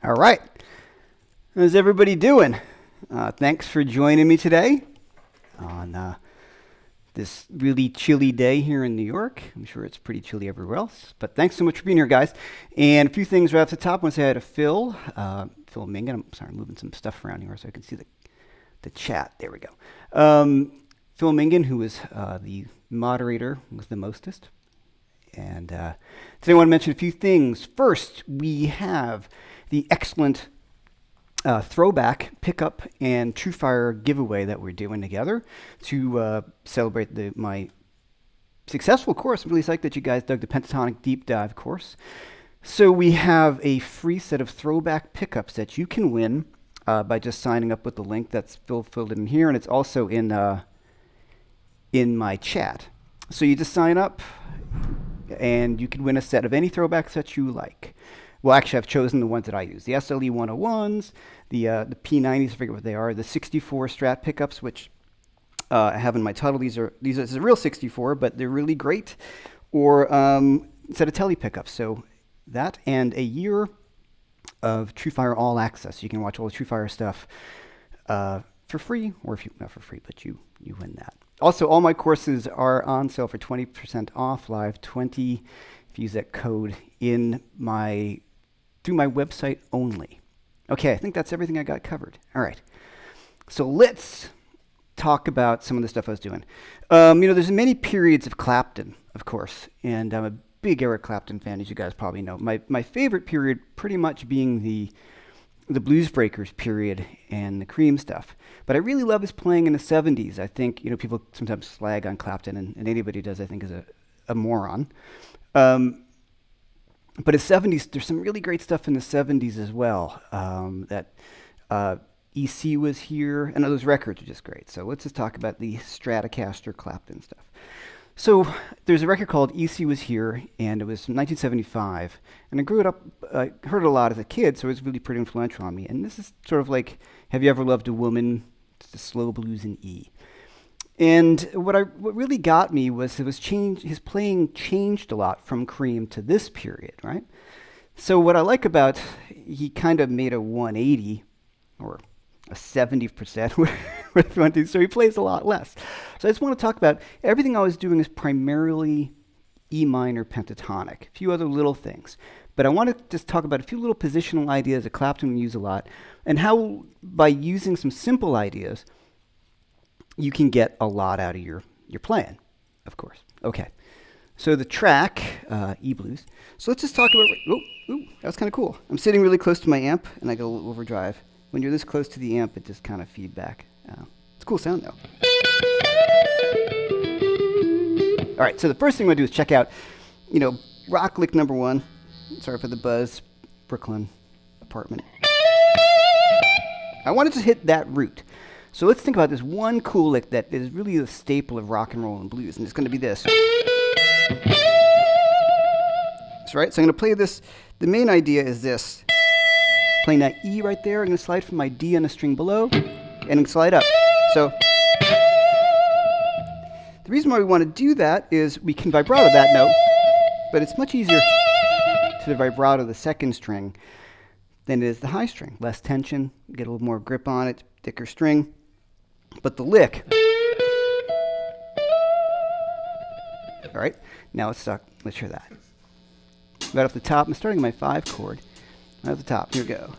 All right. How's everybody doing? Thanks for joining me today on this really chilly day here in New York. I'm sure it's pretty chilly everywhere else, but thanks so much for being here, guys. And a few things right off the top. I want to say hi to Phil Mingan. I'm sorry, I'm moving some stuff around here so I can see the chat. There we go. Phil Mingan, who is the moderator with the mostest. And today I want to mention a few things. First, we have the excellent ThroBak pickup and TrueFire giveaway that we're doing together to celebrate my successful course. I'm really psyched that you guys dug the pentatonic deep dive course. So we have a free set of ThroBak pickups that you can win by just signing up with the link that's filled in here, and it's also in my chat. So you just sign up, and you can win a set of any ThroBaks that you like. Well, actually, I've chosen the ones that I use. The SLE 101s, the P90s, I forget what they are, the 64 Strat pickups, which I have in my title. This is a real 64, but they're really great. Or a set of Tele pickups. So that and a year of TrueFire All Access. You can watch all the TrueFire stuff for free, or if you not for free, but you win that. Also, all my courses are on sale for 20% off live 20. If you use that code in my through my website only. Okay, I think that's everything I got covered. All right. So let's talk about some of the stuff I was doing. There's many periods of Clapton, of course, and I'm a big Eric Clapton fan, as you guys probably know. My favorite period pretty much being the Blues Breakers period and the Cream stuff. But I really love his playing in the 70s. I think, people sometimes slag on Clapton, and anybody who does, I think, is a moron. But his 70s, there's some really great stuff in the 70s as well. That EC was here, and those records are just great. So let's just talk about the Stratocaster Clapton stuff. So there's a record called EC Was Here, and it was from 1975. And I heard it a lot as a kid, so it was really pretty influential on me. And this is sort of like, Have You Ever Loved a Woman? It's the slow blues in E. And what really got me was his playing changed a lot from Cream to this period, right? So what I like about, he kind of made a 180, or a 70%, whatever you want to do, so he plays a lot less. So I just want to talk about, everything I was doing is primarily E minor pentatonic, a few other little things. But I want to just talk about a few little positional ideas that Clapton would use a lot, and how, by using some simple ideas, you can get a lot out of your playing, of course. Okay, so the track, E blues. So let's just talk about, that was kind of cool. I'm sitting really close to my amp, and I go a little overdrive. When you're this close to the amp, it just kind of feedback. It's a cool sound, though. All right, so the first thing I'm going to do is check out, rock lick number 1. Sorry for the buzz, Brooklyn apartment. I wanted to hit that root. So let's think about this one cool lick that is really the staple of rock and roll and blues, and it's going to be this. That's right, so I'm going to play this. The main idea is this. Playing that E right there, I'm going to slide from my D on a string below, and slide up. So the reason why we want to do that is we can vibrato that note, but it's much easier to vibrato the second string than it is the high string. Less tension, get a little more grip on it, thicker string. But the lick, all right, now let's hear that. Right off the top, I'm starting my 5 chord. Right off the top, here we go.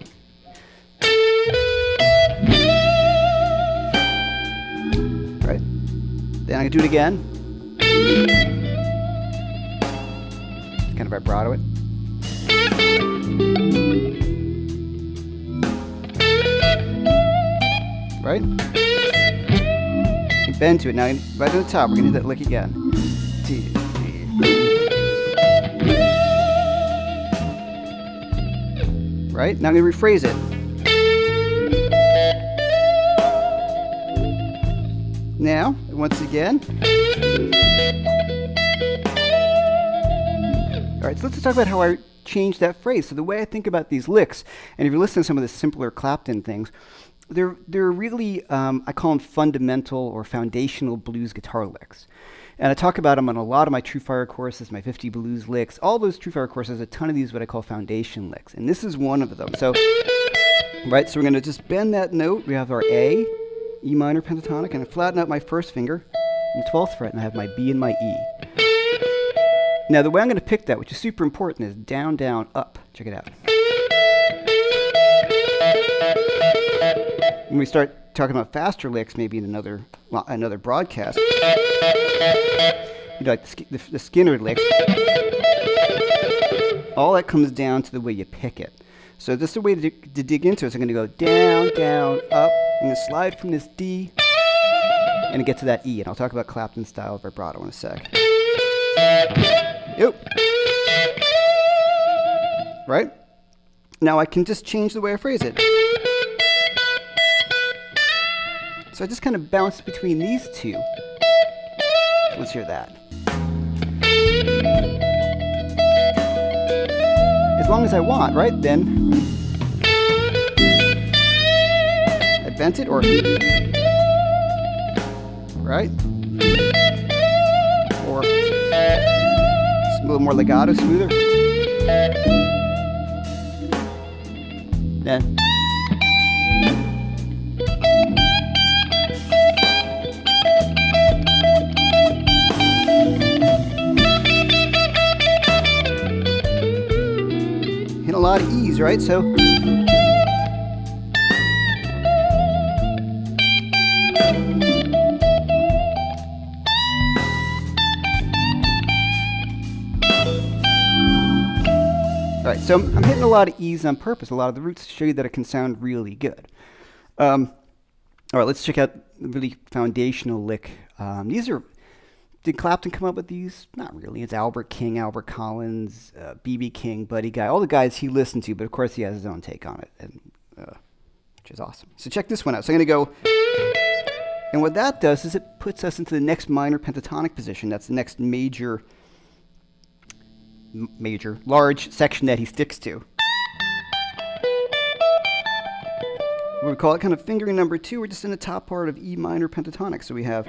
Right, then I can do it again. Kind of vibrato it. Right? Bend to it. Now, right on the top, we're going to do that lick again. D, D. Right? Now I'm going to rephrase it. Now, once again. All right, so let's talk about how I changed that phrase. So the way I think about these licks, and if you listen to some of the simpler Clapton things, they're really, I call them fundamental or foundational blues guitar licks. And I talk about them on a lot of my True Fire courses, my 50 blues licks. All those True Fire courses, a ton of these what I call foundation licks. And this is one of them. So, right, so we're going to just bend that note. We have our A, E minor pentatonic, and I flatten out my first finger on the 12th fret, and I have my B and my E. Now, the way I'm going to pick that, which is super important, is down, down, up. Check it out. When we start talking about faster licks, maybe in another broadcast, like the Skinner licks, all that comes down to the way you pick it. So just the way to dig into it is I'm going to go down, down, up. I'm going to slide from this D and get to that E. And I'll talk about Clapton style vibrato in a sec. Yep. Right? Now I can just change the way I phrase it. So I just kind of bounce between these two. Let's hear that. As long as I want, right? Then I bent it, or right? Or it's a little more legato, smoother. Then a lot E's, right? So all right, so I'm hitting a lot of E's on purpose, a lot of the roots to show you that it can sound really good. All right, let's check out the really foundational lick. Did Clapton come up with these? Not really. It's Albert King, Albert Collins, B.B. King, Buddy Guy, all the guys he listened to, but of course he has his own take on it, and which is awesome. So check this one out. So I'm going to go, and what that does is it puts us into the next minor pentatonic position. That's the next large section that he sticks to. We call it kind of fingering number 2. We're just in the top part of E minor pentatonic. So we have,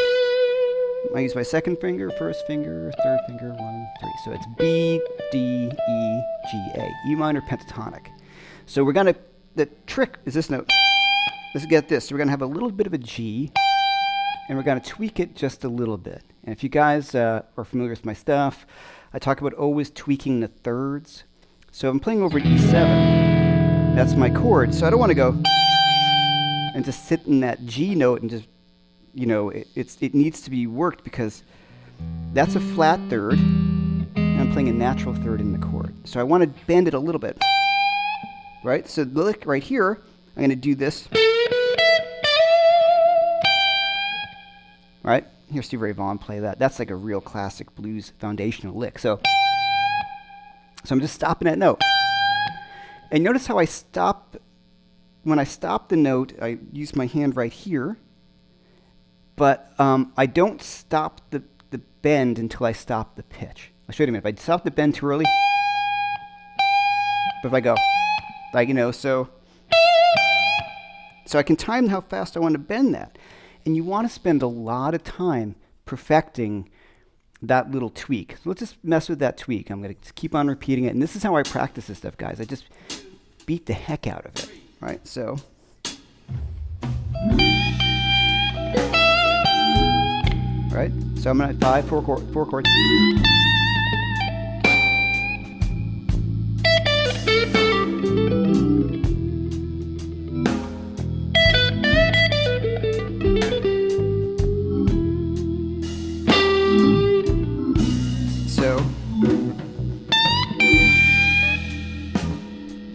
I use my second finger, first finger, third finger, 1, 3. So it's B, D, E, G, A, E minor pentatonic. So we're going to, the trick is this note. Let's get this. So we're going to have a little bit of a G, and we're going to tweak it just a little bit. And if you guys are familiar with my stuff, I talk about always tweaking the thirds. So I'm playing over E7. That's my chord. So I don't want to go and just sit in that G note and just, you know, it needs to be worked because that's a flat third, and I'm playing a natural third in the chord. So I want to bend it a little bit, right? So the lick right here, I'm going to do this, right? Here's Stevie Ray Vaughan play that. That's like a real classic blues foundational lick. So I'm just stopping that note. And notice how I stop. When I stop the note, I use my hand right here. But I don't stop the bend until I stop the pitch. I'll show you in a minute. If I stop the bend too early, but if I go, like, you know, so I can time how fast I want to bend that. And you want to spend a lot of time perfecting that little tweak. So let's just mess with that tweak. I'm going to keep on repeating it. And this is how I practice this stuff, guys. I just beat the heck out of it, right? So. Right? So I'm going to 4 chords.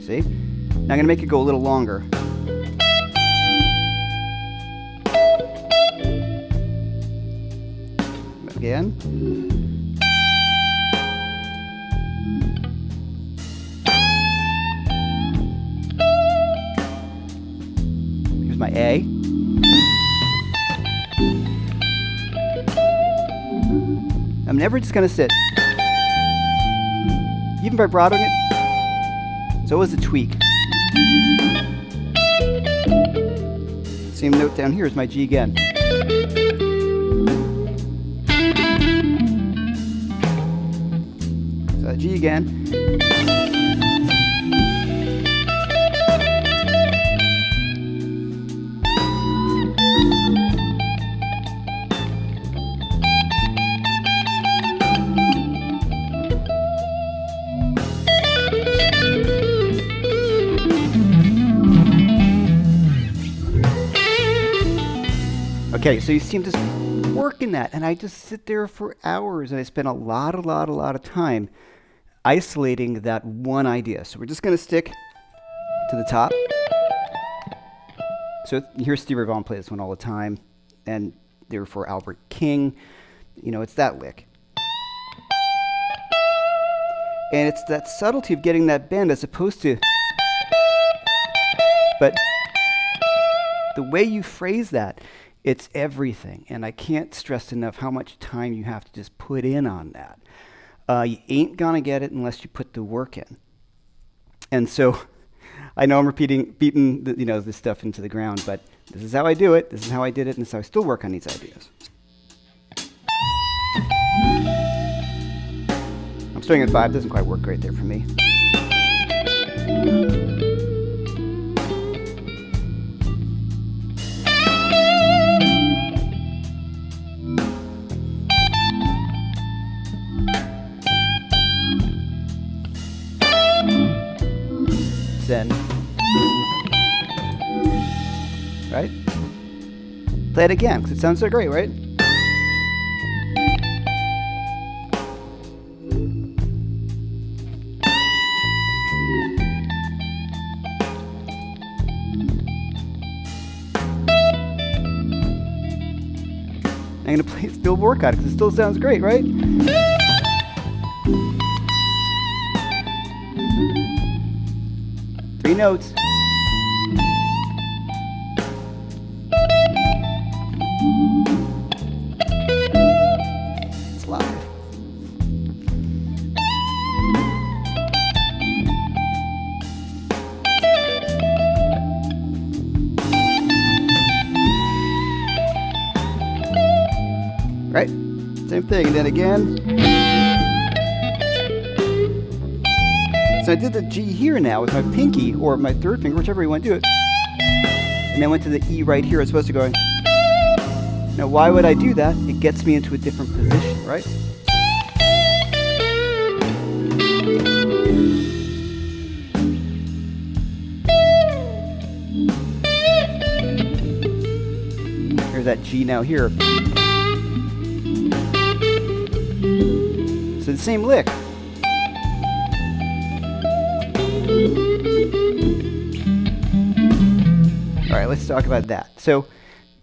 See? Now I'm going to make it go a little longer. Again. Here's my A. I'm never just going to sit. Even vibratoing it, it's always a tweak. Same note down here is my G again. So G again. Okay, so you see I'm just working that, and I just sit there for hours, and I spend a lot of time isolating that one idea. So we're just going to stick to the top. So you hear Stevie Ray Vaughan play this one all the time, and therefore Albert King, you know, it's that lick. And it's that subtlety of getting that bend as opposed to, but the way you phrase that, it's everything, and I can't stress enough how much time you have to just put in on that. You ain't gonna get it unless you put the work in. And so, I know I'm beating this stuff into the ground, but this is how I do it. This is how I did it, and this is how I still work on these ideas. I'm starting at 5. Doesn't quite work great there for me. then, right? Play it again, because it sounds so great, right? I'm gonna play still work on it, because it still sounds great, right? Three notes. It's live. Right? Same thing, and then again. So I did the G here now with my pinky, or my third finger, whichever you want to do it. And then went to the E right here. It's supposed to go. Now, why would I do that? It gets me into a different position, right? Here's that G now here. So the same lick. All right, let's talk about that. So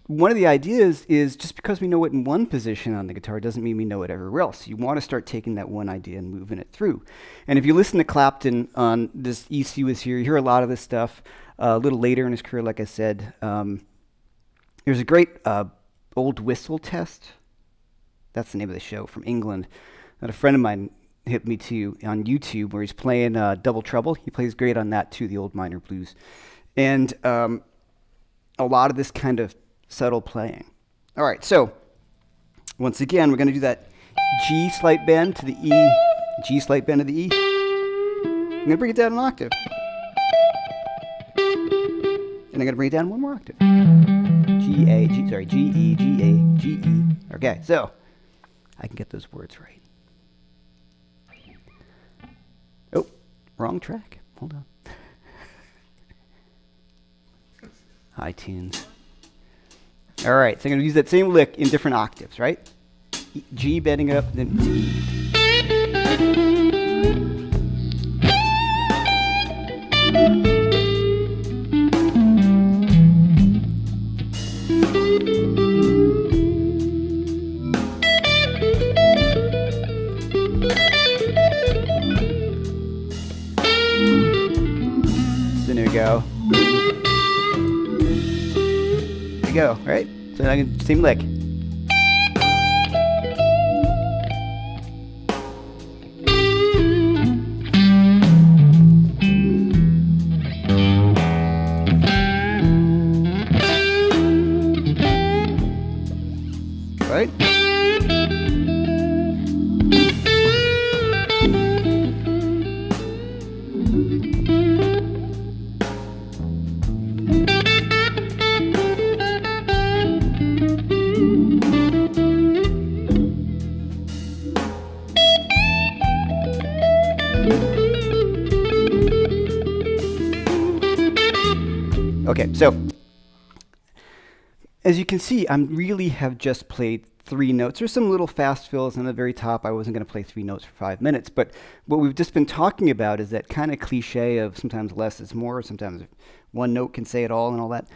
one of the ideas is just because we know it in one position on the guitar doesn't mean we know it everywhere else. You want to start taking that one idea and moving it through. And if you listen to Clapton on this EC was here, you hear a lot of this stuff a little later in his career, like I said. There's a great old whistle test. That's the name of the show from England that a friend of mine hit me to on YouTube, where he's playing Double Trouble. He plays great on that too, the old minor blues. And a lot of this kind of subtle playing. All right, so once again, we're going to do that G slight bend to the E, G slight bend to the E. I'm going to bring it down an octave. And I'm going to bring it down one more octave. G, A, G, sorry, G, E, G, A, G, E. Okay, so I can get those words right. Oh, wrong track. Hold on. iTunes. All right, so I'm going to use that same lick in different octaves, right? G bending it up, then to E. So there we go. Go, right? So I can same lick. Right? Okay, so as you can see, I really have just played three notes. There's some little fast fills on the very top. I wasn't going to play three notes for 5 minutes, but what we've just been talking about is that kind of cliche of sometimes less is more, sometimes one note can say it all and all that.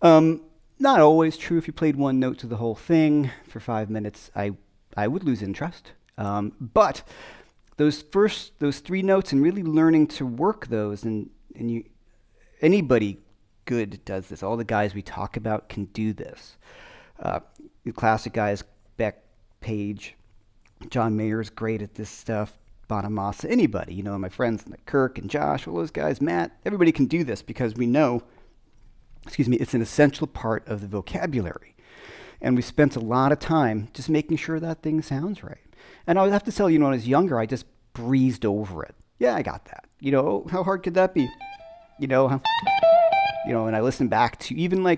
Not always true. If you played one note to the whole thing for 5 minutes, I would lose interest. But those three notes and really learning to work those, and anybody good does this. All the guys we talk about can do this. The classic guys, Beck, Page, John Mayer's great at this stuff, Bonamassa, anybody, my friends like Kirk and Josh, all those guys, Matt, everybody can do this because we know, it's an essential part of the vocabulary. And we spent a lot of time just making sure that thing sounds right. And I would have to tell you, when I was younger, I just breezed over it. Yeah, I got that. How hard could that be? And I listen back to even I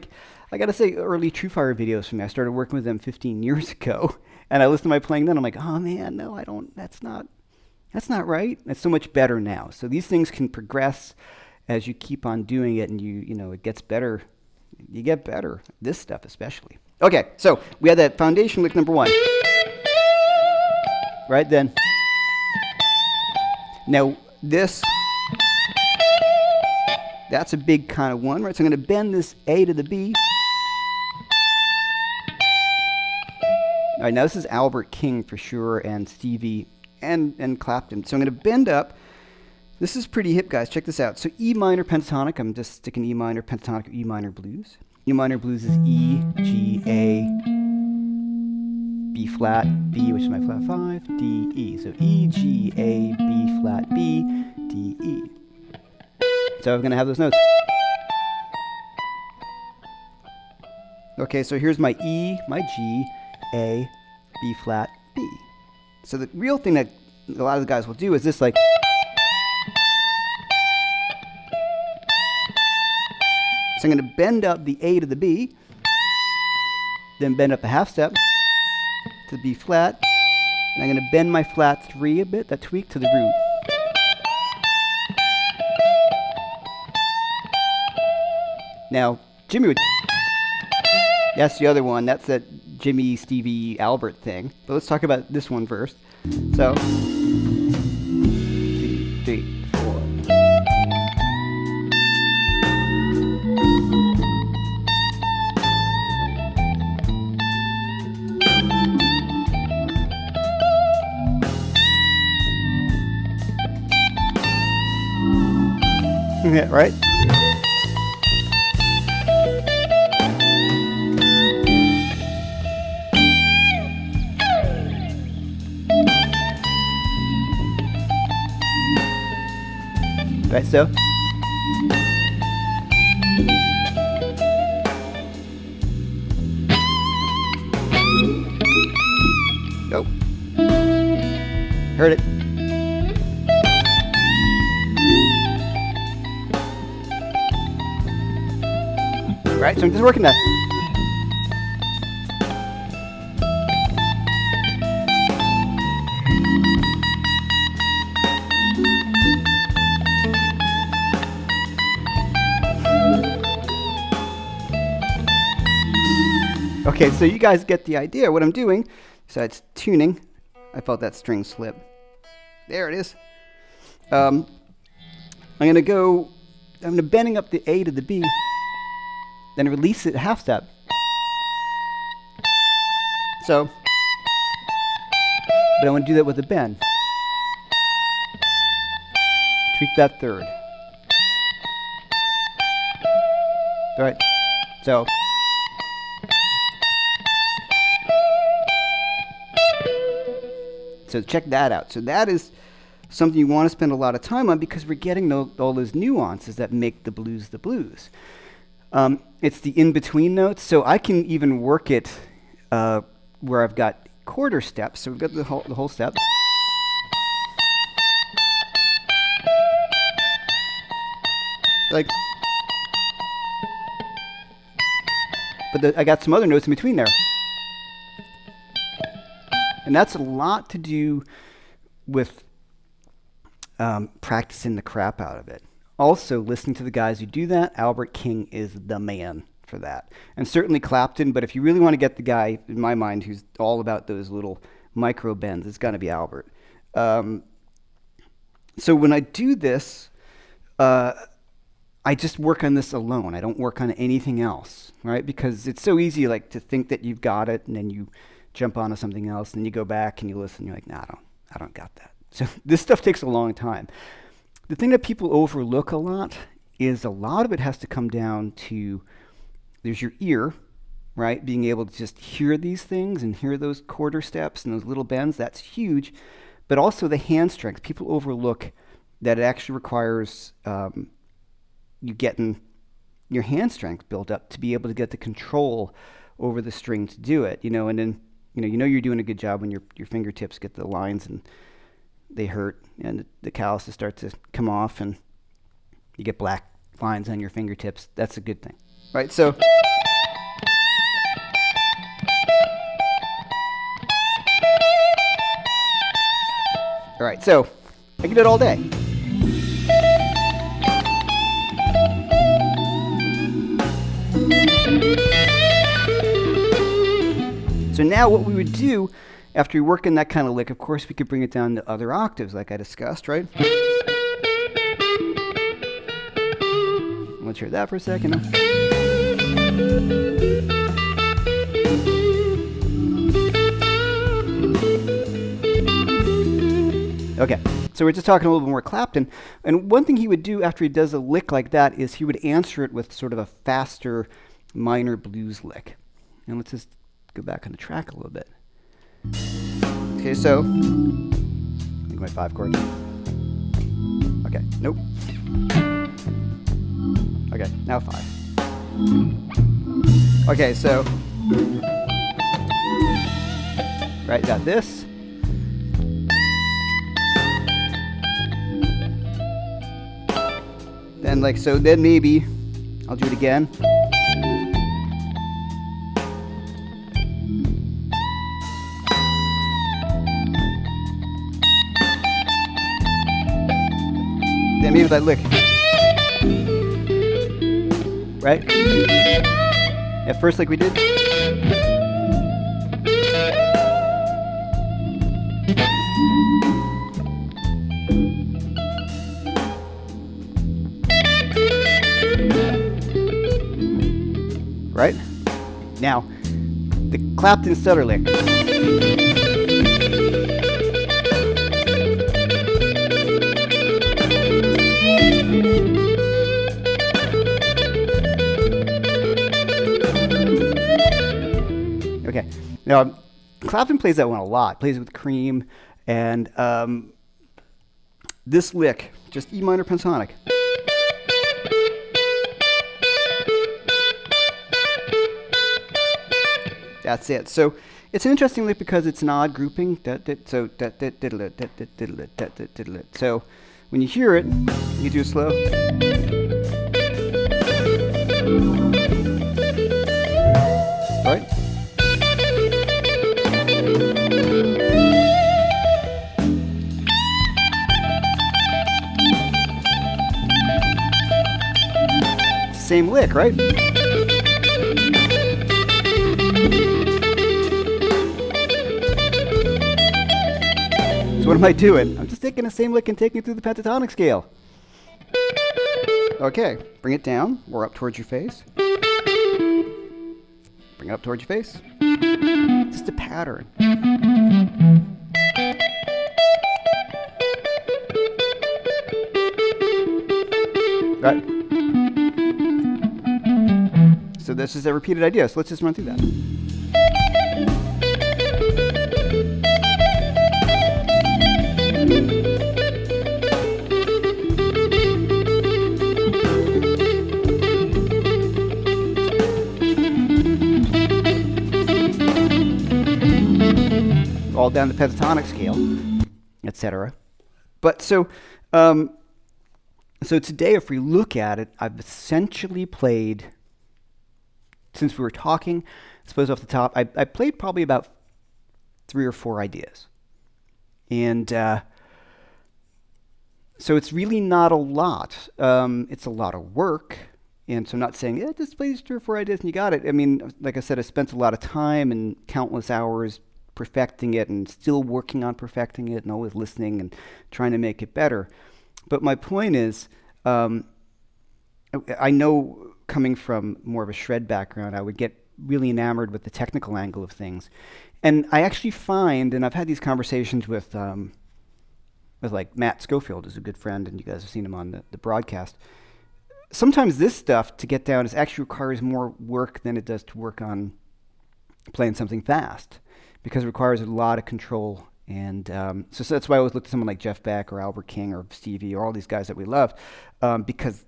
got to say, early TrueFire videos from me. I started working with them 15 years ago. And I listen to my playing then. I'm like, oh man, no, I don't, that's not right. It's so much better now. So these things can progress as you keep on doing it and you know, it gets better, you get better. This stuff especially. Okay, so we had that foundation lick number 1. Right then. Now this, that's a big kind of 1, right? So I'm going to bend this A to the B. All right, now this is Albert King for sure, and Stevie and Clapton. So I'm going to bend up. This is pretty hip, guys. Check this out. So E minor pentatonic. I'm just sticking E minor pentatonic or E minor blues. E minor blues is E, G, A, B flat, B, which is my flat 5, D, E. So E, G, A, B flat, B, D, E. So I'm going to have those notes. Okay, so here's my E, my G, A, B flat, B. So the real thing that a lot of the guys will do is this, like. So I'm going to bend up the A to the B, then bend up a half step to the B flat, and I'm going to bend my flat 3 a bit, that tweak, to the root. Now, Jimmy would. That's the other one. That's that Jimmy, Stevie, Albert thing. But let's talk about this one first. So, 2, 3, 4. Yeah, right? Right, so. Go. Heard it. Right, so I'm just working that. Okay, so you guys get the idea. What I'm doing, besides tuning, I felt that string slip. There it is. I'm gonna bending up the A to the B, then release it half step. So, but I want to do that with a bend. Tweak that 3rd. All right, so. So check that out. So that is something you want to spend a lot of time on because we're getting all those nuances that make the blues the blues. It's the in-between notes. So I can even work it where I've got quarter steps. So we've got the whole step. Like, but I got some other notes in between there. And that's a lot to do with practicing the crap out of it. Also, listening to the guys who do that, Albert King is the man for that. And certainly Clapton, but if you really want to get the guy, in my mind, who's all about those little micro bends, it's got to be Albert. So when I do this, I just work on this alone. I don't work on anything else, right? Because it's so easy like to think that you've got it, and then you jump onto something else, and then you go back and you listen, and you're like, nah, I don't got that. So this stuff takes a long time. The thing that people overlook a lot is a lot of it has to come down to, there's your ear, right? Being able to just hear these things and hear those quarter steps and those little bends, that's huge. But also the hand strength. People overlook that it actually requires you getting your hand strength built up to be able to get the control over the string to do it, and then you know you're doing a good job when your fingertips get the lines and they hurt and the calluses start to come off and you get black lines on your fingertips. That's a good thing, right? So all right, so I can do it all day. So now what we would do after we work in that kind of lick, of course, we could bring it down to other octaves like I discussed, right? Let's hear that for a second. Okay, so we're just talking a little bit more Clapton. And one thing he would do after he does a lick like that is he would answer it with sort of a faster minor blues lick. And let's just go back on the track a little bit. Okay, so, I think my 5 chord. Okay, nope. Okay, now 5. Okay, so, right, got this. Then like so, then maybe I'll do it again. Then maybe that lick. Right? At first like we did. Right? Now, the Clapton stutter lick. Okay. Now, Clapton plays that one a lot. Plays it with Cream, and this lick, just E minor pentatonic. That's it. So it's an interesting lick because it's an odd grouping. So when you hear it, you do slow. Right? Same lick, right? So what am I doing? I'm just taking the same lick and taking it through the pentatonic scale. Okay, bring it down or up towards your face. Bring it up towards your face. Just a pattern. Right? So this is a repeated idea, so let's just run through that. All down the pentatonic scale, etc. But so today, if we look at it, I've essentially played, since we were talking, I suppose off the top, I played probably about 3 or 4 ideas. And so it's really not a lot. It's a lot of work. And so I'm not saying, yeah, just play these 3 or 4 ideas and you got it. I mean, like I said, I spent a lot of time and countless hours perfecting it and still working on perfecting it and always listening and trying to make it better. But my point is, I know coming from more of a shred background, I would get really enamored with the technical angle of things. And I actually find, and I've had these conversations with like Matt Schofield, who's a good friend, and you guys have seen him on the broadcast. Sometimes this stuff to get down actually requires more work than it does to work on playing something fast, because it requires a lot of control. And so that's why I always look at someone like Jeff Beck or Albert King or Stevie or all these guys that we love, because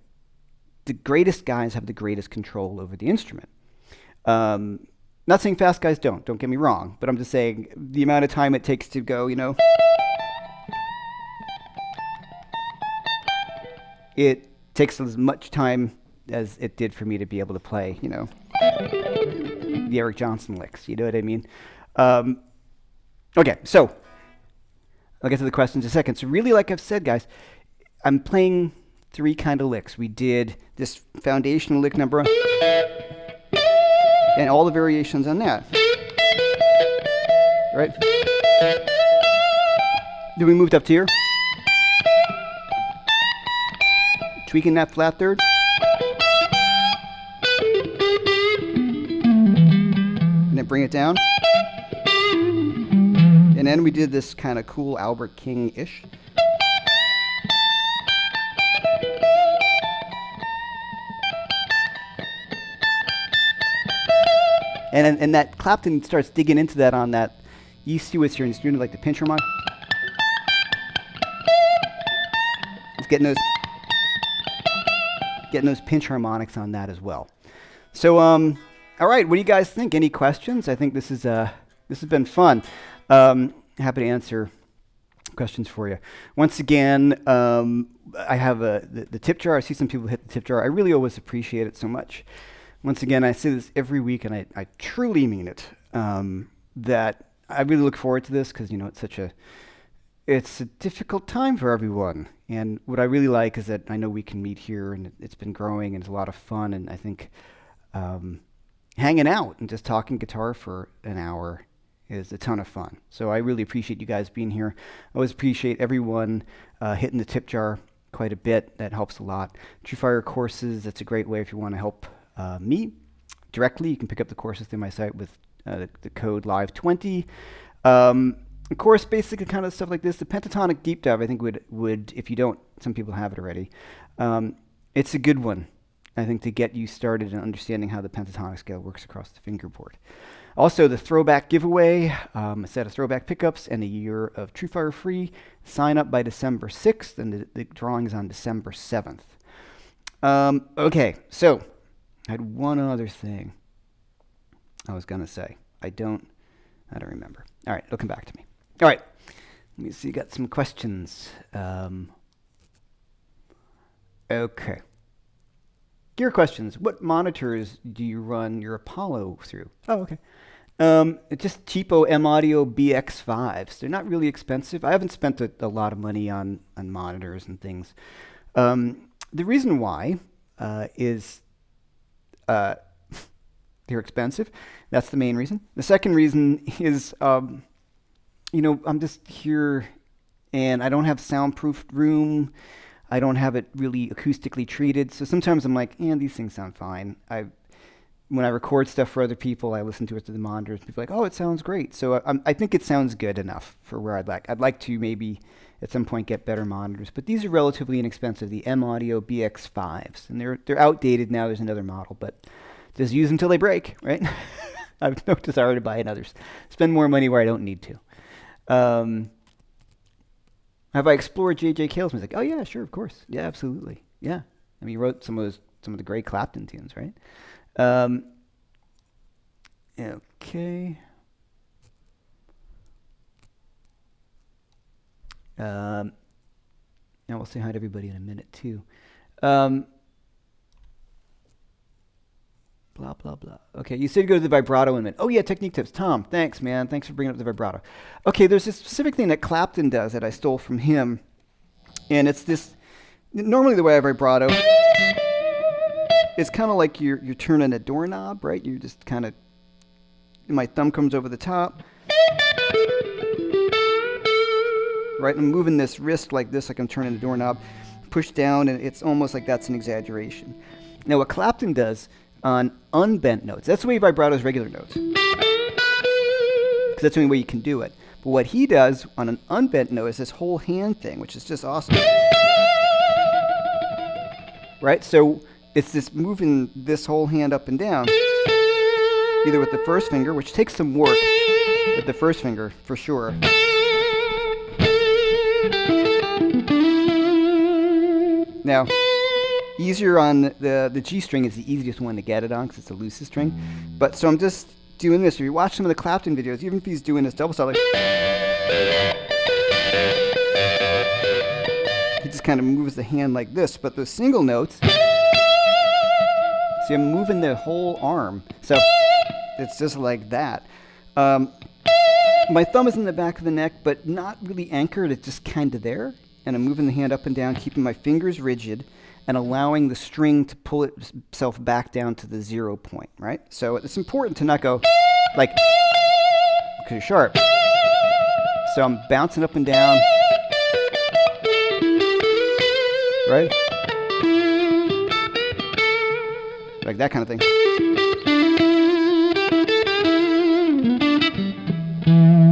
the greatest guys have the greatest control over the instrument. Not saying fast guys don't get me wrong, but I'm just saying the amount of time it takes to go, it takes as much time as it did for me to be able to play, the Eric Johnson licks, you know what I mean? Okay, so I'll get to the questions in a second. So really, like I've said, guys, I'm playing 3 kind of licks. We did this foundational lick number and all the variations on that. right? Then we moved up to here. Tweaking that flat third. And then bring it down. And then we did this kind of cool Albert King-ish. And that Clapton starts digging into that on that. You see what's here, and he's doing like the pinch harmonic. He's getting those pinch harmonics on that as well. So, all right, what do you guys think? Any questions? I think this has been fun. Happy to answer questions for you. Once again, I have the tip jar. I see some people hit the tip jar. I really always appreciate it so much. Once again, I say this every week, and I truly mean it, that I really look forward to this because, you know, it's a difficult time for everyone. And what I really like is that I know we can meet here, and it's been growing, and it's a lot of fun. And I think hanging out and just talking guitar for an hour is a ton of fun. So I really appreciate you guys being here. I always appreciate everyone hitting the tip jar quite a bit. That helps a lot. TrueFire courses, that's a great way if you want to help me directly. You can pick up the courses through my site with the code LIVE20. Of course, basically kind of stuff like this. The pentatonic deep dive, I think would if you don't, some people have it already. It's a good one, I think, to get you started in understanding how the pentatonic scale works across the fingerboard. Also, the ThroBak giveaway, a set of ThroBak pickups and a year of TrueFire free. Sign up by December 6th, and the drawing is on December 7th. Okay, so I had one other thing I was going to say. I don't remember. All right, it'll come back to me. All right, let me see. Got some questions. Okay. Gear questions. What monitors do you run your Apollo through? Oh, okay. It's just cheapo M Audio BX5s. They're not really expensive. I haven't spent a lot of money on monitors and things. The reason why is they're expensive. That's the main reason. The second reason is, you know, I'm just here and I don't have soundproofed room. I don't have it really acoustically treated. So sometimes I'm like, these things sound fine. When I record stuff for other people, I listen to it through the monitors. People are like, oh, it sounds great. So I think it sounds good enough for where I'd like. I'd like to maybe at some point get better monitors. But these are relatively inexpensive, the M Audio BX5s. And they're outdated now. There's another model, but just use them until they break, right? I have no desire to buy another. Spend more money where I don't need to. Have I explored J.J. Cale's music? Oh, yeah, sure, of course. Yeah, absolutely. Yeah. I mean, he wrote some of the great Clapton tunes, right? Okay. Now we'll say hi to everybody in a minute, too. Blah, blah, blah. Okay, you said go to the vibrato in a minute. Oh, yeah, technique tips. Tom, thanks, man. Thanks for bringing up the vibrato. Okay, there's this specific thing that Clapton does that I stole from him. And it's this, normally the way I vibrato, it's kind of like you're turning a doorknob, right? You just kind of, my thumb comes over the top. Right, I'm moving this wrist like this, like I'm turning a doorknob. Push down, and it's almost like that's an exaggeration. Now, what Clapton does on unbent notes, that's the way vibrato's regular notes, because that's the only way you can do it. But what he does on an unbent note is this whole hand thing, which is just awesome. Right? So it's this moving this whole hand up and down, either with the first finger, which takes some work with the first finger for sure. Now, easier on the G string is the easiest one to get it on because it's the loosest string. But so I'm just doing this. If you watch some of the Clapton videos, even if he's doing this double style, like, he just kind of moves the hand like this. But the single notes, see, I'm moving the whole arm. So it's just like that. My thumb is in the back of the neck, but not really anchored. It's just kind of there. And I'm moving the hand up and down, keeping my fingers rigid, and allowing the string to pull itself back down to the 0 point, right? So it's important to not go like, because you're sharp. So I'm bouncing up and down, right? Like that kind of thing.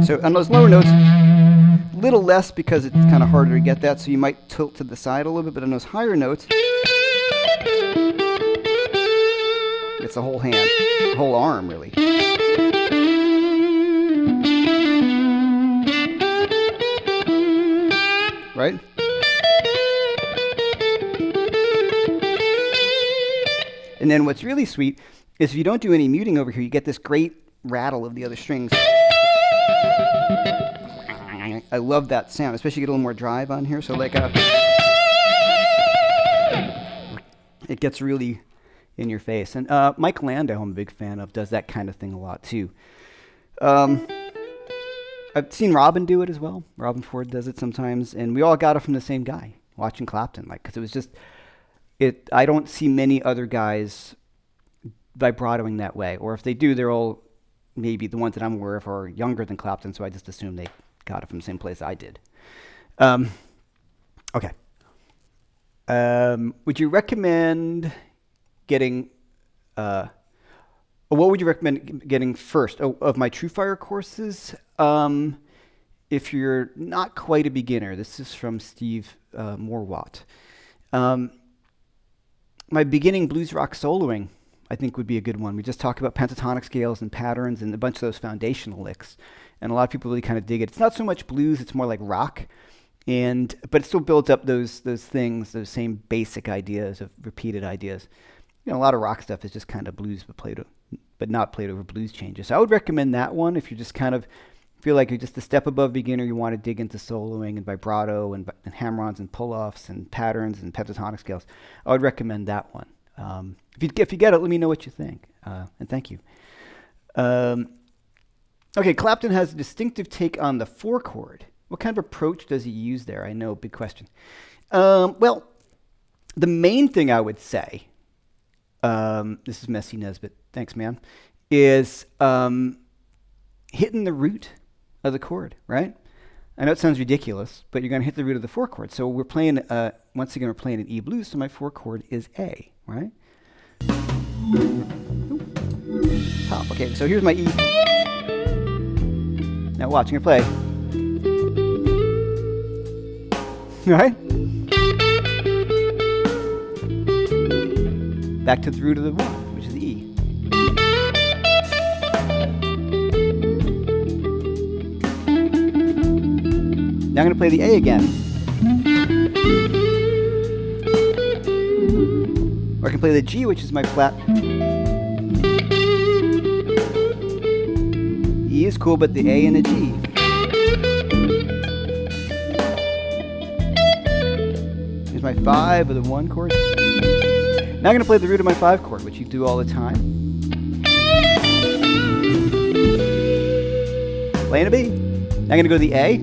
So on those lower notes, a little less because it's kind of harder to get that, so you might tilt to the side a little bit, but on those higher notes, it's the whole hand, the whole arm, really. Right? And then what's really sweet is if you don't do any muting over here, you get this great rattle of the other strings. I love that sound, especially get a little more drive on here. So like it gets really in your face. And Mike Landau, I'm a big fan of, does that kind of thing a lot too. I've seen Robin do it as well. Robin Ford does it sometimes, and we all got it from the same guy, watching Clapton, like, because it was just it. I don't see many other guys vibratoing that way, or if they do, they're all maybe the ones that I'm aware of are younger than Clapton, so I just assume they got it from the same place I did. Okay. Would you recommend getting? What would you recommend getting first? Of my TrueFire courses, if you're not quite a beginner, this is from Steve Morwatt. My beginning blues rock soloing, I think, would be a good one. We just talk about pentatonic scales and patterns and a bunch of those foundational licks. And a lot of people really kind of dig it. It's not so much blues, it's more like rock. But it still builds up those things, those same basic ideas of repeated ideas. You know, a lot of rock stuff is just kind of blues, but not played over blues changes. So I would recommend that one if you just kind of feel like you're just a step above beginner. You want to dig into soloing and vibrato and hammer-ons and pull-offs and patterns and pentatonic scales. I would recommend that one. If you get it, let me know what you think. And thank you. Okay, Clapton has a distinctive take on the 4-chord. What kind of approach does he use there? I know, big question. Well, the main thing I would say, this is Messy Nesbitt, thanks, man, is hitting the root of the chord, right? I know it sounds ridiculous, but you're going to hit the root of the 4-chord. So we're playing, once again, we're playing an E blues, so my 4-chord is A, right? Top. Okay, so here's my E. Now watch, I'm going to play. All right? Back to the root of the 1, which is E. Now I'm going to play the A again. Or I can play the G, which is my flat. E is cool, but the A and the G. Here's my 5 with a 1 chord. Now I'm going to play the root of my 5 chord, which you do all the time. Playing a B. Now I'm going to go to the A.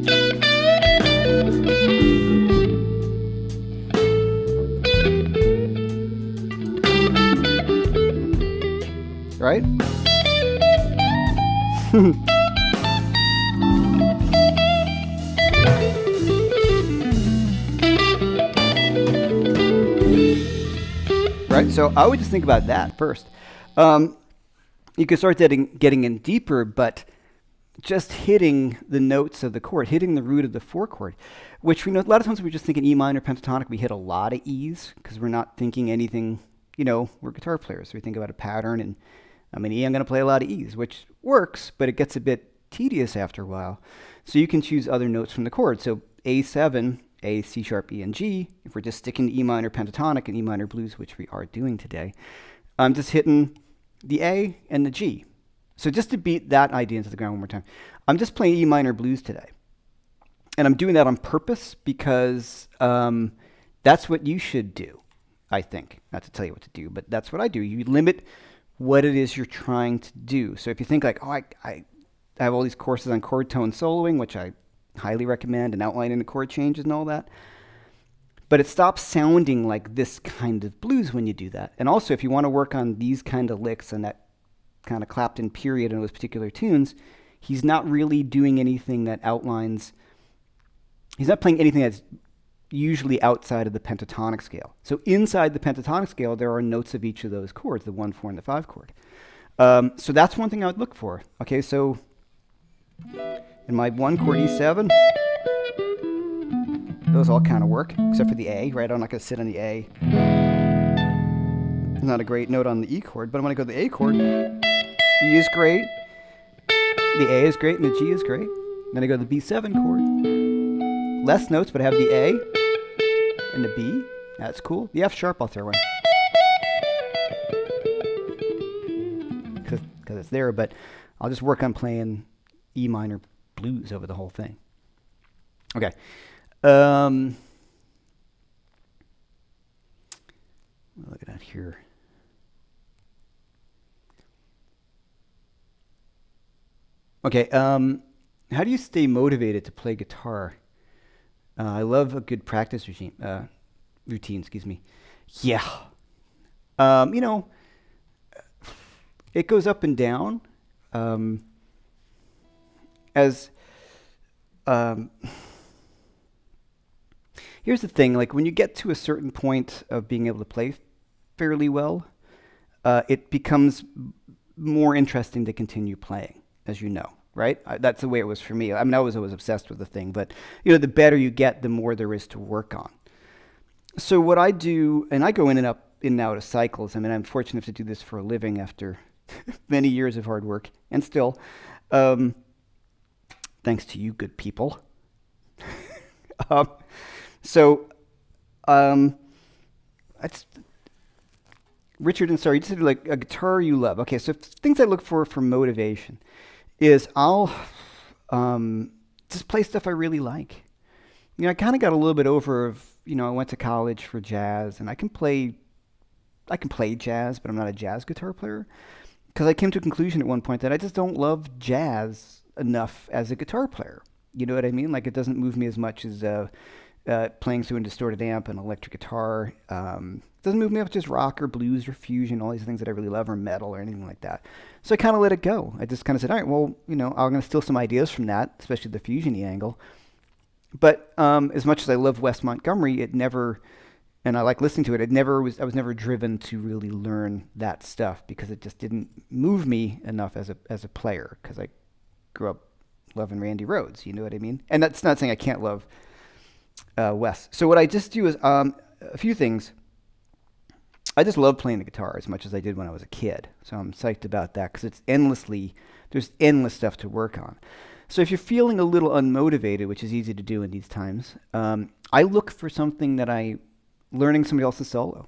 Right? Right? So I would just think about that first. You could start getting in deeper, but just hitting the notes of the chord, hitting the root of the 4-chord, which we know a lot of times we're just thinking E minor pentatonic. We hit a lot of E's because we're not thinking anything, you know, we're guitar players. So we think about a pattern, and I'm an E, I'm going to play a lot of E's, which works, but it gets a bit tedious after a while. So you can choose other notes from the chord. So A7, A, C sharp, E, and G. If we're just sticking to E minor pentatonic and E minor blues, which we are doing today, I'm just hitting the A and the G. So just to beat that idea into the ground one more time, I'm just playing E minor blues today. And I'm doing that on purpose because that's what you should do, I think. Not to tell you what to do, but that's what I do. You limit what it is you're trying to do. So if you think like, oh, I have all these courses on chord tone soloing, which I highly recommend, and outlining the chord changes and all that. But it stops sounding like this kind of blues when you do that. And also, if you want to work on these kind of licks and that kind of Clapton period in those particular tunes, he's not really doing anything that outlines, he's not playing anything that's usually outside of the pentatonic scale. So inside the pentatonic scale, there are notes of each of those chords, the 1, 4, and the 5 chord. So that's one thing I would look for. Okay, so in my 1 chord E7, those all kind of work, except for the A, right? I'm not going to sit on the A. Not a great note on the E chord, but I'm going to go to the A chord. E is great, the A is great, and the G is great. Then I go to the B7 chord. Less notes, but I have the A and the B. That's cool. The F sharp I'll throw in, because it's there, but I'll just work on playing E minor blues over the whole thing. Okay. Look at that here. Okay, how do you stay motivated to play guitar? I love a good practice routine, excuse me. Yeah. You know, it goes up and down. Here's the thing, like when you get to a certain point of being able to play fairly well, it becomes more interesting to continue playing, as you know, right? That's the way it was for me. I mean, I was always obsessed with the thing, but you know, the better you get, the more there is to work on. So what I do, and I go in and out of cycles. I mean, I'm fortunate to do this for a living after many years of hard work, and still, thanks to you good people. That's Richard, and sorry, you just said like a guitar you love. Okay, so things I look for motivation is I'll just play stuff I really like. You know, I kind of got a little bit over of, you know, I went to college for jazz, and I can play jazz, but I'm not a jazz guitar player, because I came to a conclusion at one point that I just don't love jazz enough as a guitar player. You know what I mean? Like, it doesn't move me as much as playing through a distorted amp and electric guitar. It doesn't move me up, just rock or blues or fusion, all these things that I really love, or metal or anything like that. So I kind of let it go. I just kind of said, all right, well, you know, I'm going to steal some ideas from that, especially the fusion-y angle. But as much as I love Wes Montgomery, it never, and I like listening to it, I was never driven to really learn that stuff, because it just didn't move me enough as a player, because I grew up loving Randy Rhoads, you know what I mean? And that's not saying I can't love Wes. So what I just do is a few things. I just love playing the guitar as much as I did when I was a kid. So I'm psyched about that, because there's endless stuff to work on. So if you're feeling a little unmotivated, which is easy to do in these times, I look for something learning somebody else's solo.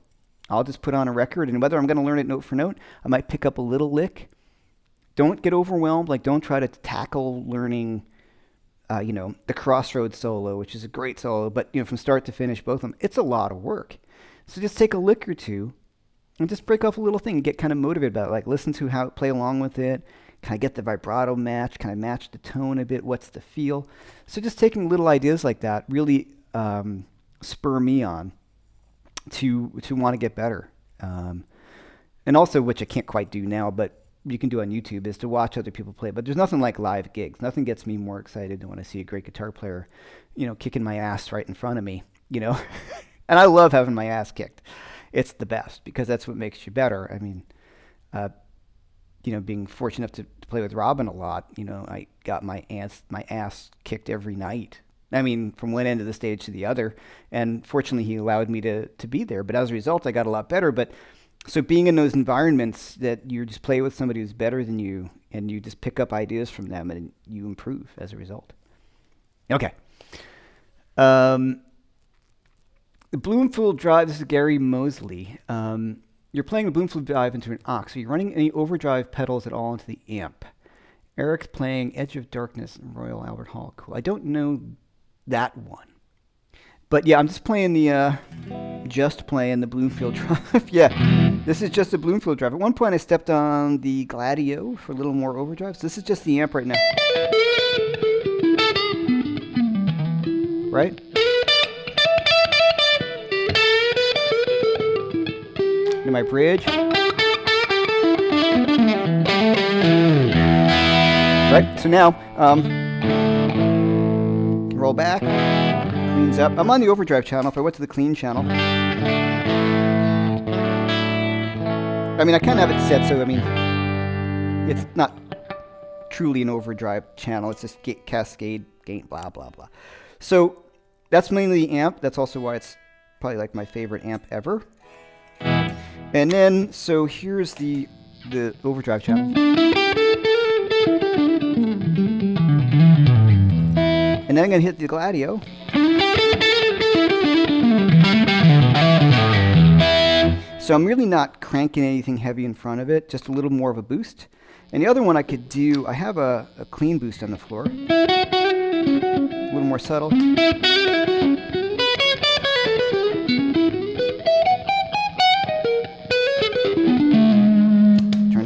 I'll just put on a record, and whether I'm going to learn it note for note, I might pick up a little lick. Don't get overwhelmed. Like, don't try to tackle learning, the Crossroads solo, which is a great solo, but, you know, from start to finish, both of them, it's a lot of work. So just take a lick or two and just break off a little thing and get kind of motivated about it. Like, listen to how it, play along with it, kind of get the vibrato match, kind of match the tone a bit, what's the feel. So just taking little ideas like that really spur me on to want to get better. And also, which I can't quite do now, but you can do on YouTube, is to watch other people play. But there's nothing like live gigs. Nothing gets me more excited than when I see a great guitar player, you know, kicking my ass right in front of me, you know. And I love having my ass kicked. It's the best, because that's what makes you better. I mean, being fortunate enough to play with Robin a lot, you know, I got my ass kicked every night. I mean, from one end of the stage to the other. And fortunately, he allowed me to be there. But as a result, I got a lot better. But so being in those environments that you just play with somebody who's better than you, and you just pick up ideas from them, and you improve as a result. Okay. The Bloomfield Drive, this is Gary Mosley. You're playing a Bloomfield Drive into an aux. So you're running any overdrive pedals at all into the amp. Eric's playing Edge of Darkness in Royal Albert Hall. Cool. I don't know that one. But yeah, I'm just playing the Bloomfield Drive. Yeah, this is just a Bloomfield Drive. At one point I stepped on the Gladio for a little more overdrive. So this is just the amp right now. Right? And my bridge. Right? So now, roll back, cleans up. I'm on the overdrive channel. If I went to the clean channel, I mean, I kind of have it set so, I mean, it's not truly an overdrive channel. It's just cascade, gain, blah, blah, blah. So that's mainly the amp. That's also why it's probably like my favorite amp ever. And then, so here's the overdrive channel. And then I'm going to hit the Gladio. So I'm really not cranking anything heavy in front of it, just a little more of a boost. And the other one I could do, I have a clean boost on the floor. A little more subtle. Turn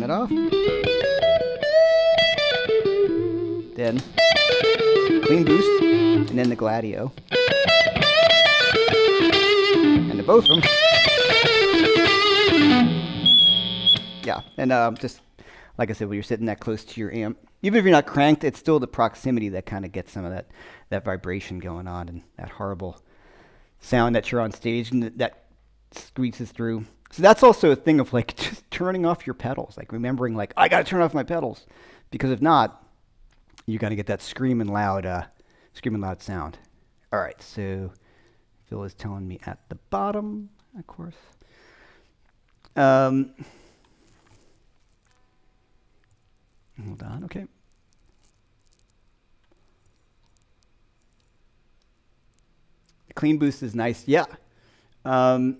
it off. Then clean boost, and then the Gladio. And the both of them. Yeah, and just like I said, when you're sitting that close to your amp, even if you're not cranked, it's still the proximity that kind of gets some of that vibration going on and that horrible sound that you're on stage and that squeezes through. So that's also a thing of like just turning off your pedals, like remembering like, I got to turn off my pedals, because if not, you got to get that screaming loud sound. All right, so Phil is telling me at the bottom, of course. Hold on, okay. The clean boost is nice, yeah. And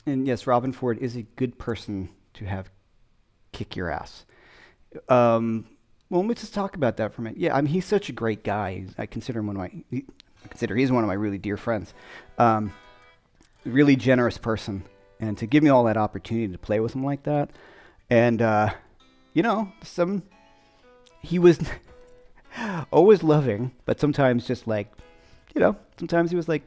yes, Robin Ford is a good person to have kick your ass. Well, let's just talk about that for a minute. Yeah, I mean, he's such a great guy. I consider him he's one of my really dear friends. Really generous person. And to give me all that opportunity to play with him like that. And, you know, he was always loving, but sometimes just like, you know, sometimes he was like,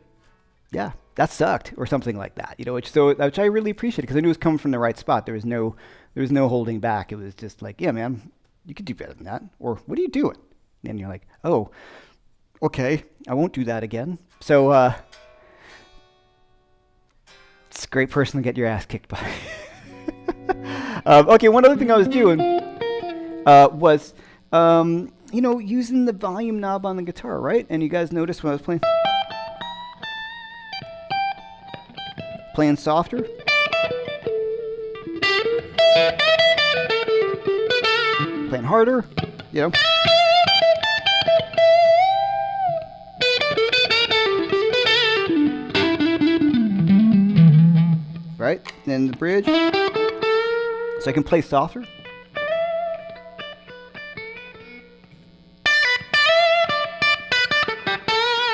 yeah, that sucked, or something like that, you know, which I really appreciated, because I knew it was coming from the right spot. There was no holding back. It was just like, yeah, man, you could do better than that. Or what are you doing? And you're like, oh, okay, I won't do that again. So, it's a great person to get your ass kicked by. Okay, one other thing I was doing was, you know, using the volume knob on the guitar, right? And you guys noticed when I was playing softer. Playing harder, you know. Right? Then the bridge. So I can play softer.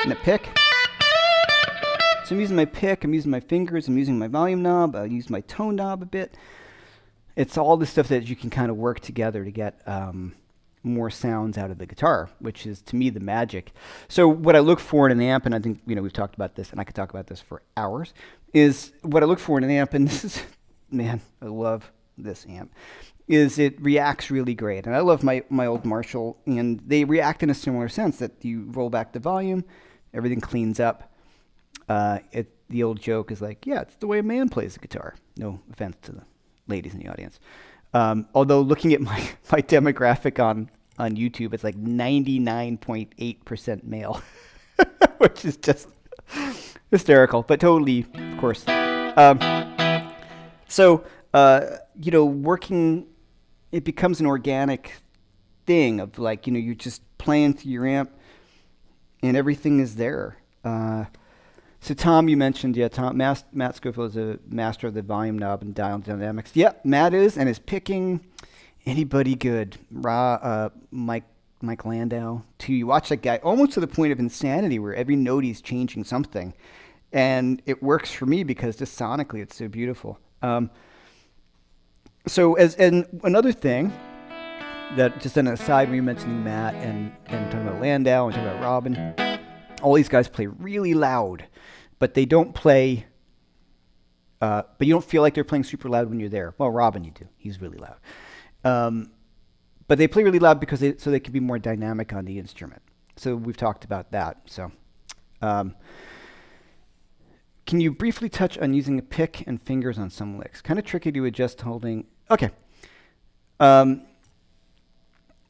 And the pick. So I'm using my pick, I'm using my fingers, I'm using my volume knob, I use my tone knob a bit. It's all the stuff that you can kind of work together to get more sounds out of the guitar, which is, to me, the magic. So what I look for in an amp, and I think, you know, we've talked about this, and I could talk about this for hours, is what I look for in an amp, and this is, man, I love this amp, is it reacts really great. And I love my old Marshall, and they react in a similar sense, that you roll back the volume, everything cleans up. The old joke is like, yeah, it's the way a man plays the guitar. No offense to the ladies in the audience. Although looking at my demographic on YouTube, it's like 99.8% male, which is just hysterical, but totally, of course. So, you know, working, it becomes an organic thing of like, you know, you're just playing through your amp and everything is there. So Tom, you mentioned, yeah, Matt Schofield is a master of the volume knob and dial dynamics. Yeah, Matt is, and is picking anybody good. Mike Landau, too. You watch that guy almost to the point of insanity where every note he's changing something. And it works for me because just sonically it's so beautiful. So and another thing that, just an aside, when you're mentioning Matt and talking about Landau and talking about Robin, all these guys play really loud, but they don't play, but you don't feel like they're playing super loud when you're there. Well, Robin, you do. He's really loud. But they play really loud because so they can be more dynamic on the instrument. So we've talked about that. So can you briefly touch on using a pick and fingers on some licks? Kind of tricky to adjust holding. Okay. I'll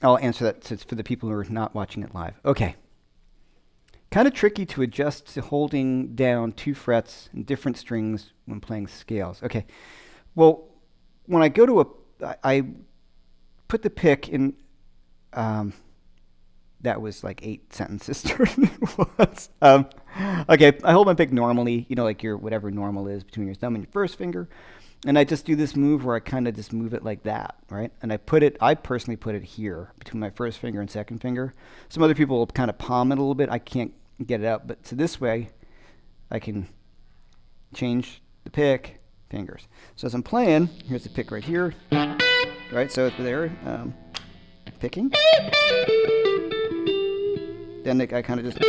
answer that since for the people who are not watching it live. Okay. Kind of tricky to adjust to holding down 2 frets and different strings when playing scales. Okay. Well, when I go to I put the pick in, that was like 8 sentences. Okay, I hold my pick normally, like your whatever normal is between your thumb and your first finger. And I just do this move where I kind of just move it like that, right? And I personally put it here between my first finger and second finger. Some other people will kind of palm it a little bit. I can't get it out, but so this way I can change the pick, fingers. So as I'm playing, here's the pick right here, right? So it's there, picking. Then I kind of just,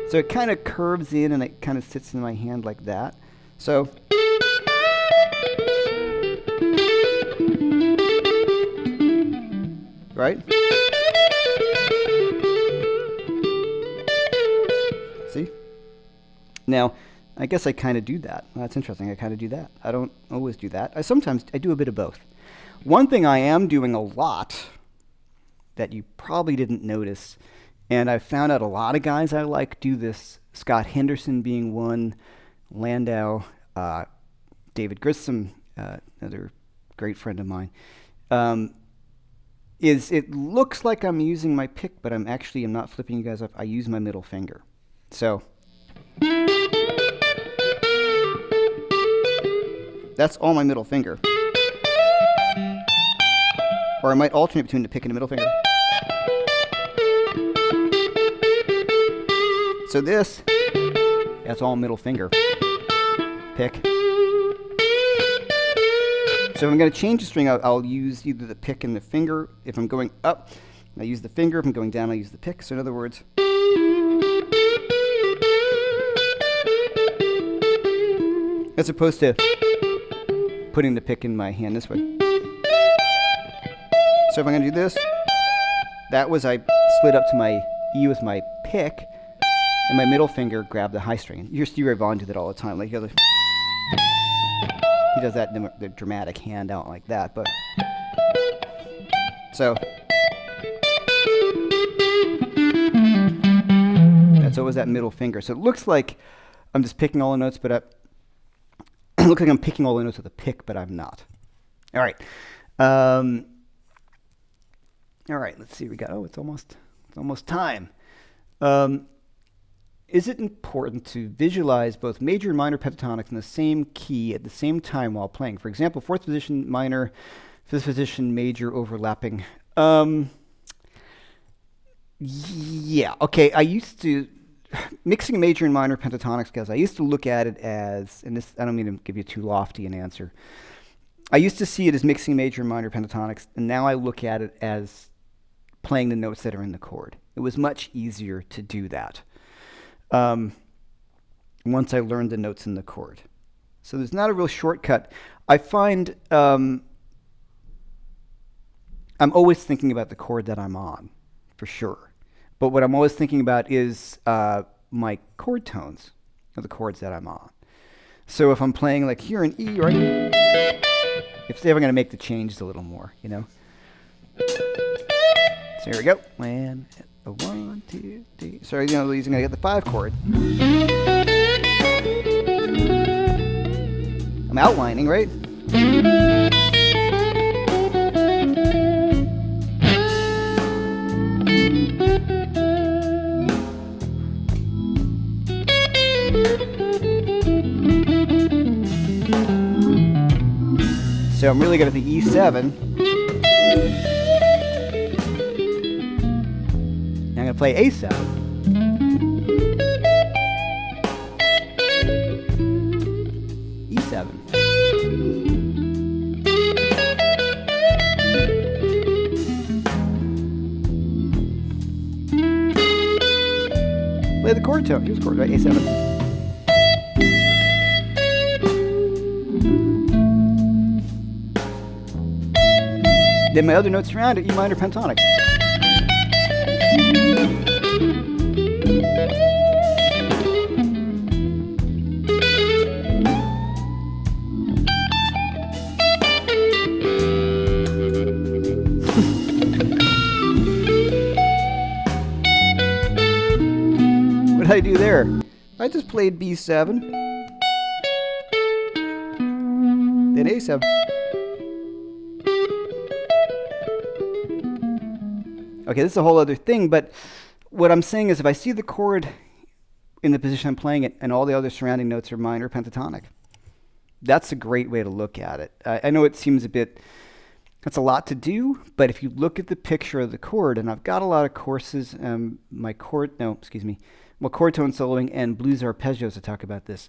so it kind of curves in and it kind of sits in my hand like that. So right? See? Now, I guess I kind of do that. Well, that's interesting. I kind of do that. I don't always do that. I do a bit of both. One thing I am doing a lot that you probably didn't notice, and I've found out a lot of guys I like do this, Scott Henderson being one, Landau, David Grissom, another great friend of mine, is it looks like I'm using my pick, but I'm not flipping you guys up. I use my middle finger. So that's all my middle finger. Or I might alternate between the pick and the middle finger. So that's all middle finger. Pick. So if I'm going to change the string, I'll use either the pick and the finger. If I'm going up, I use the finger. If I'm going down, I use the pick. So in other words, as opposed to putting the pick in my hand this way. So if I'm going to do this, that was I slid up to my E with my pick, and my middle finger grabbed the high string. You hear Stevie Ray Vaughan do that all the time. Like he does that, the dramatic hand out like that. But so that's always that middle finger. So it looks like I'm just picking all the notes, but it looks like I'm picking all the notes with a pick, but I'm not. All right. All right, let's see. It's almost time. Is it important to visualize both major and minor pentatonics in the same key at the same time while playing? For example, 4th position minor, 5th position major overlapping. Yeah, okay. I used to, mixing major and minor pentatonics, guys, I used to look at it as, and this, I don't mean to give you too lofty an answer. I used to see it as mixing major and minor pentatonics, and now I look at it as playing the notes that are in the chord. It was much easier to do that once I learned the notes in the chord. So there's not a real shortcut. I find I'm always thinking about the chord that I'm on, for sure. But what I'm always thinking about is my chord tones of the chords that I'm on. So if I'm playing like here in E, right? If they're ever going to make the changes a little more, So here we go. 1, 2, 3. So using I get the 5 chord. I'm outlining, right? So I'm really good at the E7. Now I'm going to play A7. E7. Play the chord tone. Here's the chord, right? A7. Then my other notes around are E minor pentatonic. What did I do there? I just played B7, then A7. Okay, this is a whole other thing, but what I'm saying is if I see the chord in the position I'm playing it and all the other surrounding notes are minor pentatonic, that's a great way to look at it. I know it seems a bit, that's a lot to do, but if you look at the picture of the chord, and I've got a lot of courses, chord tone soloing and blues arpeggios to talk about this.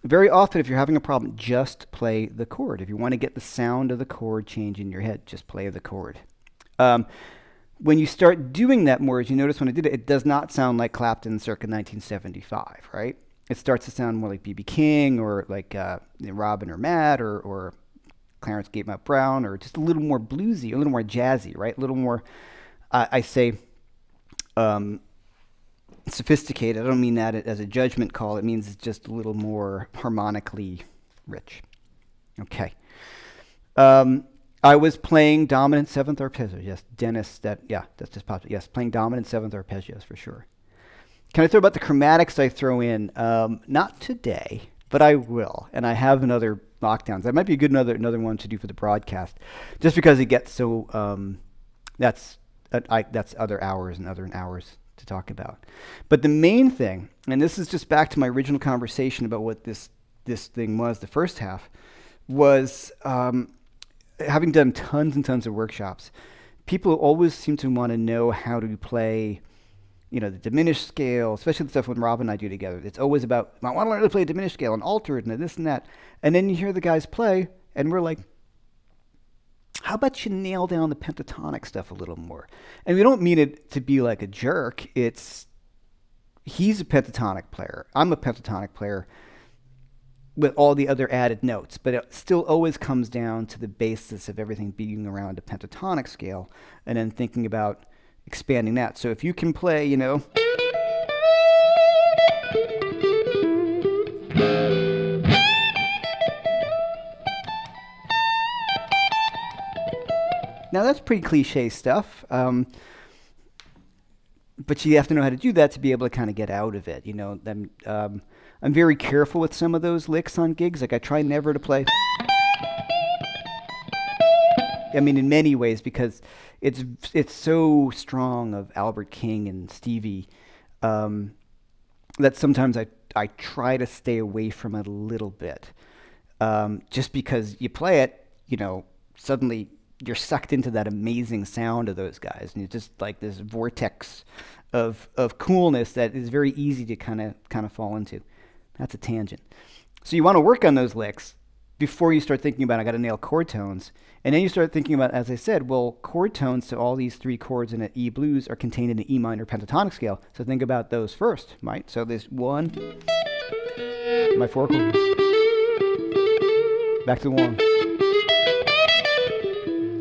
Very often, if you're having a problem, just play the chord. If you want to get the sound of the chord change in your head, just play the chord. When you start doing that more, as you notice when I did it, it does not sound like Clapton circa 1975, right? It starts to sound more like B.B. King or like Robin or Matt or Clarence Gatemouth Brown, or just a little more bluesy, a little more jazzy, right? A little more, I say, sophisticated. I don't mean that as a judgment call. It means it's just a little more harmonically rich. Okay. I was playing dominant seventh arpeggios. Yes, Dennis, that's just popped up. Yes, playing dominant seventh arpeggios for sure. Can I throw about the chromatics I throw in? Not today, but I will. And I have another lockdowns. That might be a good another one to do for the broadcast, just because it gets so, that's other hours and other hours to talk about. But the main thing, and this is just back to my original conversation about what this thing was, the first half, was having done tons and tons of workshops, people always seem to want to know how to play, the diminished scale, especially the stuff when Rob and I do together. It's always about, I want to learn to play a diminished scale and altered and this and that. And then you hear the guys play, and we're like, how about you nail down the pentatonic stuff a little more? And we don't mean it to be like a jerk. He's a pentatonic player. I'm a pentatonic player with all the other added notes, but it still always comes down to the basis of everything being around a pentatonic scale and then thinking about expanding that. So if you can play, Now that's pretty cliche stuff, but you have to know how to do that to be able to kind of get out of it. I'm very careful with some of those licks on gigs. Like I try never to play. I mean, in many ways, because it's so strong of Albert King and Stevie that sometimes I try to stay away from it a little bit, just because you play it, suddenly you're sucked into that amazing sound of those guys, and you're just like this vortex of coolness that is very easy to kind of fall into. That's a tangent. So you want to work on those licks before you start thinking about, I got to nail chord tones. And then you start thinking about, as I said, well, chord tones to all these three chords in an E blues are contained in an E minor pentatonic scale. So think about those first, right? So there's one, my four chord, back to the one,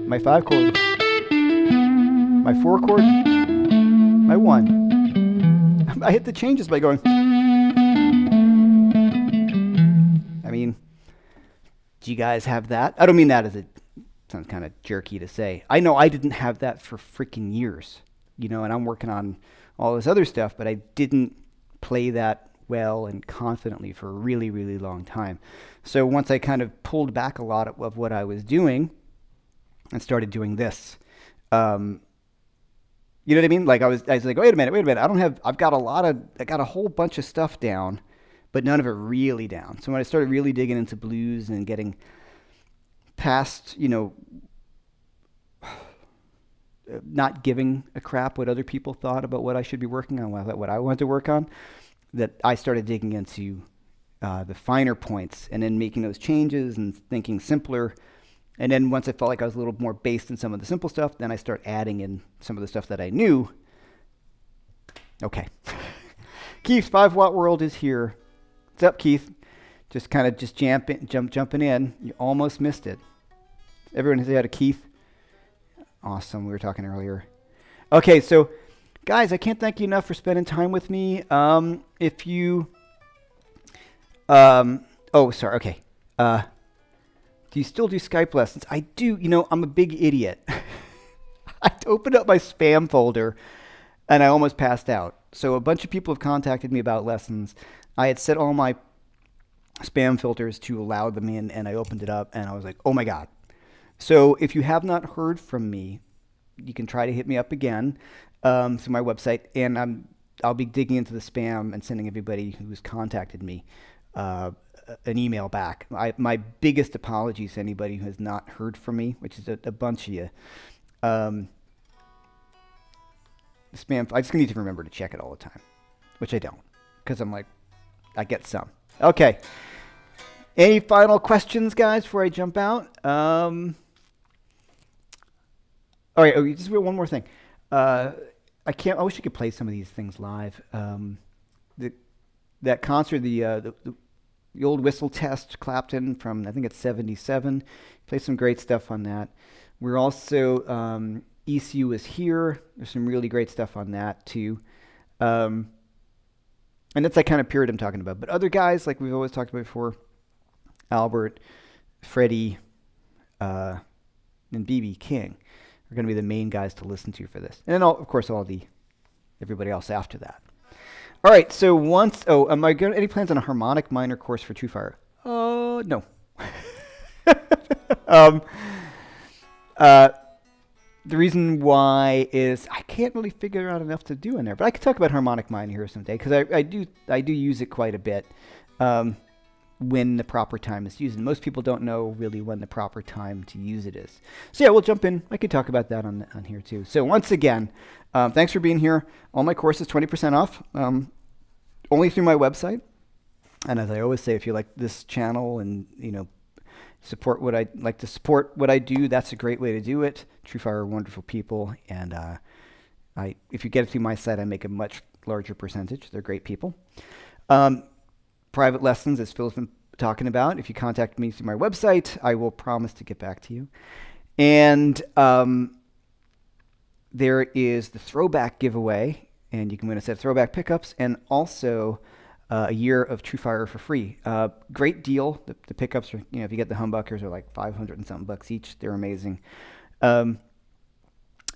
my five chord, my four chord, my one. I hit the changes by going. I mean, do you guys have that? I don't mean that as it sounds kind of jerky to say. I know I didn't have that for freaking years, and I'm working on all this other stuff, but I didn't play that well and confidently for a really, really long time. So once I kind of pulled back a lot of what I was doing and started doing this, you know what I mean? Like I was like, wait a minute. I've got a whole bunch of stuff down, but none of it really down. So when I started really digging into blues and getting past, not giving a crap what other people thought about what I should be working on, what I wanted to work on, that I started digging into the finer points and then making those changes and thinking simpler. And then once I felt like I was a little more based in some of the simple stuff, then I start adding in some of the stuff that I knew. Okay. Keith, 5 Watt World is here. What's up, Keith? Just jumping in. You almost missed it. Everyone has had a Keith. Awesome. We were talking earlier. Okay, so guys, I can't thank you enough for spending time with me. If you, oh, sorry. Okay. Do you still do Skype lessons? I do. You know, I'm a big idiot. I opened up my spam folder and I almost passed out. So a bunch of people have contacted me about lessons. I had set all my spam filters to allow them in, and I opened it up and I was like, oh my God. So if you have not heard from me, you can try to hit me up again through my website, and I'll be digging into the spam and sending everybody who's contacted me an email back. My biggest apologies to anybody who has not heard from me, which is a bunch of you. Spam, I just need to remember to check it all the time, which I don't, because I'm like, I get some. Okay. Any final questions, guys, before I jump out? All right. Oh, just one more thing. I wish I could play some of these things live. That concert, the old whistle test, Clapton from I think it's '77. Play some great stuff on that. We're also ECU is here. There's some really great stuff on that too. And that's that kind of period I'm talking about. But other guys, like we've always talked about before, Albert, Freddie, and B.B. King are going to be the main guys to listen to for this. And then, of course, everybody else after that. All right, so am I going any plans on a harmonic minor course for TrueFire? No. The reason why is I can't really figure out enough to do in there, but I could talk about harmonic minor here someday because I do use it quite a bit when the proper time is used. And most people don't know really when the proper time to use it is. So yeah, we'll jump in. I could talk about that on here too. So once again, thanks for being here. All my courses 20% off, only through my website. And as I always say, if you like this channel and support what I do, that's a great way to do it. TrueFire are wonderful people, and if you get it through my site, I make a much larger percentage. They're great people. Private lessons, as Phil's been talking about. If you contact me through my website, I will promise to get back to you. And there is the ThroBak giveaway, and you can win a set of ThroBak pickups, and also a year of TrueFire for free. Great deal. The pickups are, if you get the humbuckers, are like 500 and something bucks each. They're amazing. You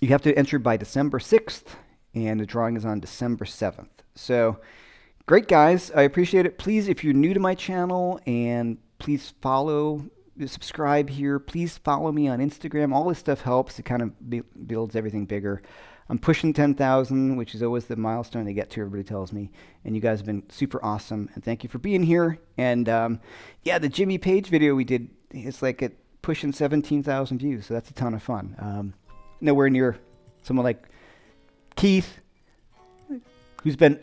have to enter by December 6th, and the drawing is on December 7th. So, great, guys. I appreciate it. Please, if you're new to my channel, and please subscribe here. Please follow me on Instagram. All this stuff helps. It kind of builds everything bigger. I'm pushing 10,000, which is always the milestone to get to, everybody tells me. And you guys have been super awesome. And thank you for being here. And yeah, the Jimmy Page video we did, it's like pushing 17,000 views. So that's a ton of fun. Nowhere near someone like Keith, who's been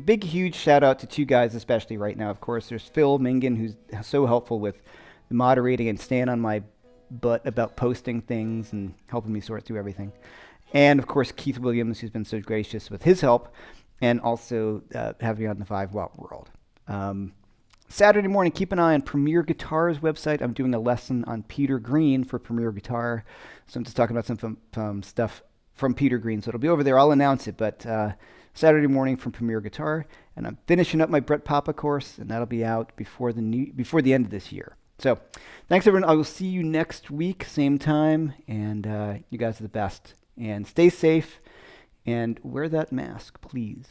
big, huge shout out to two guys, especially right now. Of course, there's Phil Mingan, who's so helpful with the moderating and staying on my butt about posting things and helping me sort through everything. And, of course, Keith Williams, who's been so gracious with his help, and also having me on the 5-watt world. Saturday morning, keep an eye on Premier Guitar's website. I'm doing a lesson on Peter Green for Premier Guitar. So I'm just talking about some stuff from Peter Green. So it'll be over there. I'll announce it. But Saturday morning from Premier Guitar. And I'm finishing up my Brett Papa course, and that'll be out before the end of this year. So thanks, everyone. I will see you next week, same time. And you guys are the best. And stay safe and wear that mask, please.